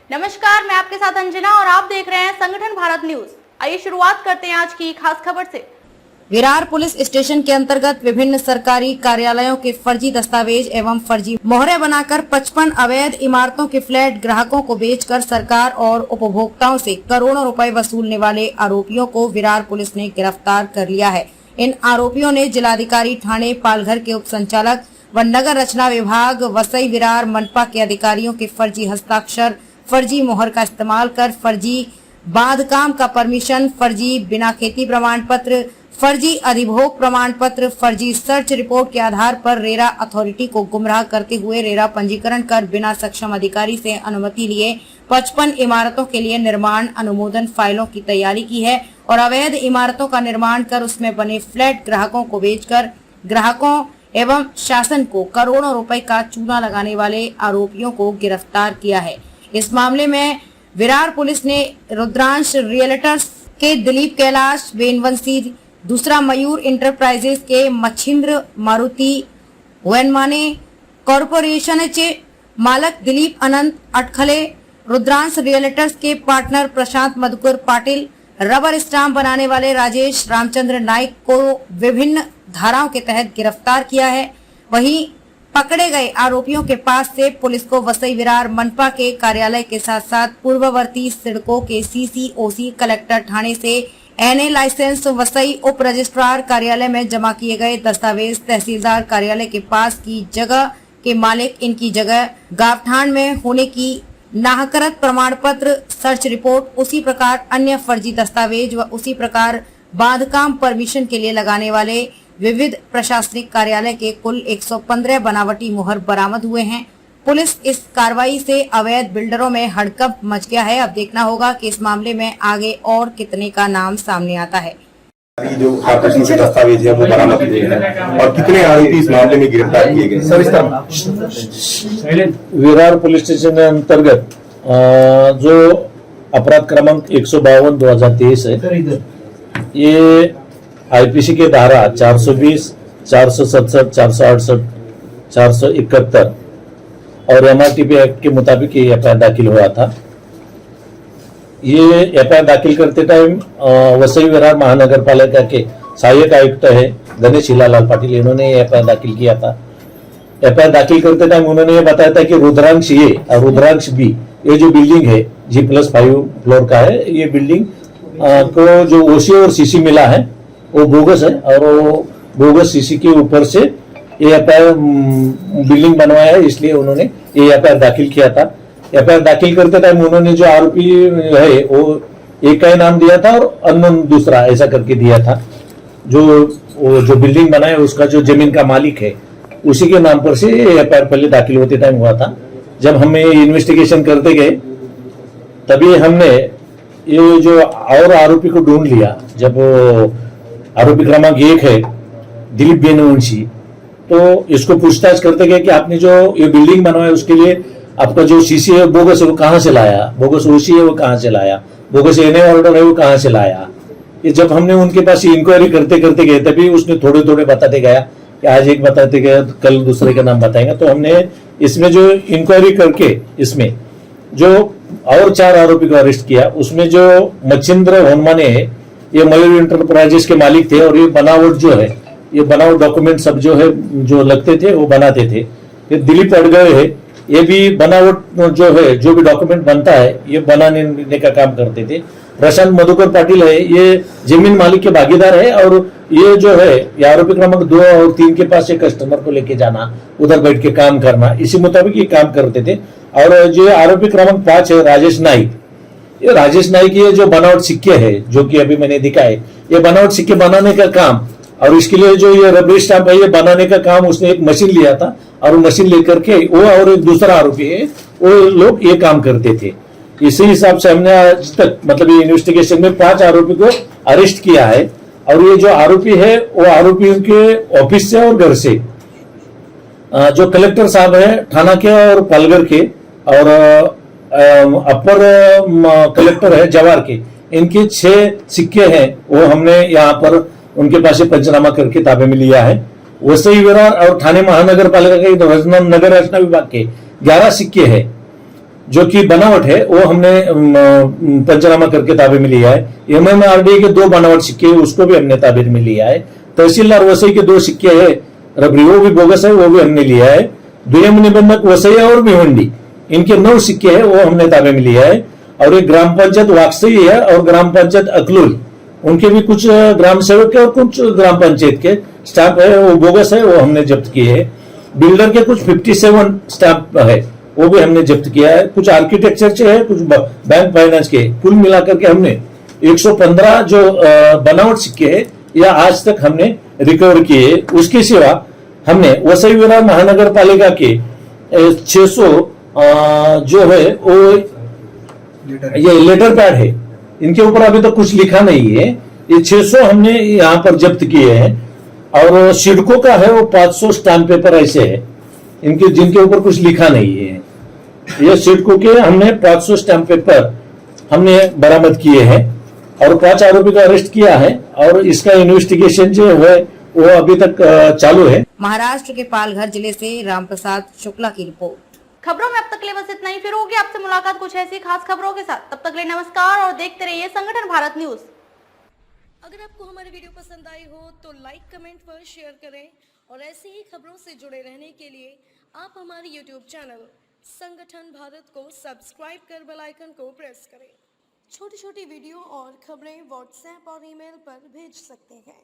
नमस्कार, मैं आपके साथ अंजना और आप देख रहे हैं संगठन भारत न्यूज। आइए शुरुआत करते हैं आज की खास खबर से। विरार पुलिस स्टेशन के अंतर्गत विभिन्न सरकारी कार्यालयों के फर्जी दस्तावेज एवं फर्जी मोहरे बनाकर 55 अवैध इमारतों के फ्लैट ग्राहकों को बेचकर सरकार और उपभोक्ताओं से करोड़ों रुपए वसूलने वाले आरोपियों को विरार पुलिस ने गिरफ्तार कर लिया है। इन आरोपियों ने जिलाधिकारी थाने पालघर के उप संचालक व नगर रचना विभाग वसई विरार मनपा के अधिकारियों के फर्जी हस्ताक्षर, फर्जी मोहर का इस्तेमाल कर फर्जी बांधकाम का परमिशन, फर्जी बिना खेती प्रमाण पत्र, फर्जी अधिभोग प्रमाण पत्र, फर्जी सर्च रिपोर्ट के आधार पर रेरा अथॉरिटी को गुमराह करते हुए रेरा पंजीकरण कर बिना सक्षम अधिकारी से अनुमति लिए 55 इमारतों के लिए निर्माण अनुमोदन फाइलों की तैयारी की है और अवैध इमारतों का निर्माण कर उसमें बने फ्लैट ग्राहकों को बेचकर ग्राहकों एवं शासन को करोड़ों रुपए का चूना लगाने वाले आरोपियों को गिरफ्तार किया है। इस मामले में विरार पुलिस ने रुद्रांश रियल्टर्स के दिलीप कैलाश वेनवंशी, दूसरा मयूर इंटरप्राइजेस के मच्छिंद्र मारुति वैनमाने, कॉरपोरेशन के मालक दिलीप अनंत अटखले, रुद्रांश रियल्टर्स के पार्टनर प्रशांत मधुकर पाटिल, रबर स्टाम्प बनाने वाले राजेश रामचंद्र नाइक को विभिन्न धाराओं के तहत गिरफ्तार किया है। वहीं पकड़े गए आरोपियों के पास से पुलिस को वसई विरार मनपा के कार्यालय के साथ साथ पूर्ववर्ती सिडको के सीसीओसी, कलेक्टर थाने से एनए लाइसेंस, वसई उप रजिस्ट्रार कार्यालय में जमा किए गए दस्तावेज, तहसीलदार कार्यालय के पास की जगह के मालिक इनकी जगह गावठान में होने की नाहकरत प्रमाण पत्र, सर्च रिपोर्ट, उसी प्रकार अन्य फर्जी दस्तावेज व उसी प्रकार बांधकाम परमिशन के लिए लगाने वाले विविध प्रशासनिक कार्यालय के कुल 115 बनावटी मोहर बरामद हुए हैं। पुलिस इस कार्रवाई से अवैध बिल्डरों में हड़कंप मच गया है। अब देखना होगा कि इस मामले में आगे और कितने का नाम सामने आता है। जो आकर्षण के दस्तावेज है वो बरामद हुए हैं और कितने आरोपी इस मामले में गिरफ्तार किए गए? सर, इस विरार पुलिस स्टेशन के अंतर्गत जो अपराध क्रमांक 152/2023 है, ये आईपीसी के धारा 420, 467, 468, 471 और एमआरटीपी एक्ट के मुताबिक ये एफआईआर दाखिल हुआ था। ये एफआईआर दाखिल करते टाइम वसई विरार महानगर पालिका के सहायक आयुक्त है गणेश हिलालाल पाटिल, इन्होंने एफआईआर दाखिल किया था। एफआईआर दाखिल करते टाइम उन्होंने ये बताया था कि रुद्रांश ए और रुद्रांश बी, ये जो बिल्डिंग है G+5 फ्लोर का है, ये बिल्डिंग को जो ओसी और सीसी मिला है वो बोगस है और वो बोगस सीसी के ऊपर से ये एफआईआर बिल्डिंग बनवाया है, इसलिए उन्होंने ये एफआईआर दाखिल किया था। एफआईआर दाखिल करते टाइम उन्होंने जो आरोपी है वो एक का नाम दिया था और अननोन दूसरा ऐसा करके दिया था। जो बिल्डिंग बना है उसका जो जमीन का मालिक है उसी के नाम पर से एफआईआर पहले दाखिल होते टाइम हुआ था। जब हमें इन्वेस्टिगेशन करते गए तभी हमने ये जो और आरोपी को ढूंढ लिया। जब आरोपी क्रमांक 1 है दिलीप वेनवंशी, तो इसको पूछताछ करते गए कि आपने जो ये बिल्डिंग बनवाया उसके लिए आपका जो सीसी है बोगस है वो कहाँ से लाया, बोगस ओसी है वो कहाँ से लाया, बोगस एनए ऑर्डर है वो कहाँ से लाया। ये जब हमने उनके पास इंक्वायरी करते करते गए तभी उसने थोड़े थोड़े बताते गया कि आज एक बताते गए कल दूसरे का नाम बताएंगे। तो हमने इसमें जो इंक्वायरी करके इसमें जो और 4 आरोपी को अरेस्ट किया। उसमें जो मच्छिंद्र वैनमाने है ये मयूर इंटरप्राइजेस के मालिक थे और ये बनावट जो है, ये बनावट डॉक्यूमेंट सब जो है जो लगते थे वो बनाते थे। ये दिलीप अड़गड़े है, ये भी बनावट जो है जो भी डॉक्यूमेंट बनता है ये बनाने का काम करते थे। प्रशांत मधुकर पाटिल है, ये जमीन मालिक के भागीदार है और ये जो है ये आरोपी क्रमांक 2 और 3 के पास एक कस्टमर को लेके जाना, उधर बैठ के काम करना, इसी मुताबिक ये काम करते थे। और जो आरोपी क्रमांक 5 है राजेश नाइक, ये राजेश नाइक ये जो बनावट सिक्के है जो कि अभी मैंने दिखाए, ये बनावट सिक्के बनाने का काम और इसके लिए जो ये रबर स्टाम्प है ये बनाने का काम उसने एक मशीन लिया था और मशीन लेकर के वो और एक दूसरा आरोपी है वो लोग ये काम करते थे। इसी हिसाब से हमने आज तक मतलब ये इन्वेस्टिगेशन में 5 आरोपी को अरेस्ट किया है और ये जो आरोपी है वो आरोपियों के ऑफिस से और घर से जो कलेक्टर साहब है थाना के और पालघर के और अपर कलेक्टर है जवार के, इनके 6 सिक्के हैं वो हमने यहाँ पर उनके पास से पंचनामा करके ताबे में लिया है। वसई विरार और थाने महानगर पालिका के नगर रचना विभाग के 11 सिक्के हैं जो कि बनावट है वो हमने पंचनामा करके ताबे में लिया है। MMRDA के 2 बनावट सिक्के उसको भी हमने ताबे में लिया है। तहसीलदार वसई के 2 सिक्के है रबरी, वो भी बोगस है, वो भी हमने लिया है। दुयम निबंधक वसैया और भिवंडी इनके 9 सिक्के है, वो हमने ताबे में लिया है। और एक ग्राम पंचायत वाकसई है और ग्राम पंचायत अकलूल, उनके भी कुछ ग्राम सेवक के और कुछ ग्राम पंचायत के स्टाफ है, वो बोगस है, वो हमने जब्त किए हैं। बिल्डर के कुछ 57 स्टाफ है, वो भी हमने जब्त किया है। कुछ आर्किटेक्चर के है, कुछ बैंक फाइनेंस के, कुल मिलाकर के हमने 115 जो बनावट सिक्के है या आज तक हमने रिकवर किए। उसके सिवा हमने वसई विरार महानगर पालिका के 600 जो है वो ये लेटर पैड है, इनके ऊपर अभी तक कुछ लिखा नहीं है। ये 600 हमने यहाँ पर जब्त किए हैं। और सिडको का है वो 500 स्टाम्प पेपर ऐसे है इनके, जिनके ऊपर कुछ लिखा नहीं है। ये सिडको के हमने 500 स्टाम्प पेपर हमने बरामद किए हैं और 5 आरोपी को अरेस्ट किया है और इसका इन्वेस्टिगेशन जो है वो अभी तक चालू है। महाराष्ट्र के पालघर जिले से रामप्रसाद शुक्ला की रिपोर्ट। खबरों में अब तक के लिए बस इतना ही। फिर होगी आपसे मुलाकात कुछ ऐसी खास खबरों के साथ। तब तक के लिए नमस्कार और देखते रहिए संगठन भारत न्यूज। अगर आपको हमारी वीडियो पसंद आई हो तो लाइक, कमेंट पर शेयर करें और ऐसी ही खबरों से जुड़े रहने के लिए आप हमारे YouTube चैनल संगठन भारत को सब्सक्राइब कर बेल आइकन को प्रेस करें। छोटी छोटी वीडियो और खबरें व्हाट्सएप और ईमेल पर भेज सकते हैं।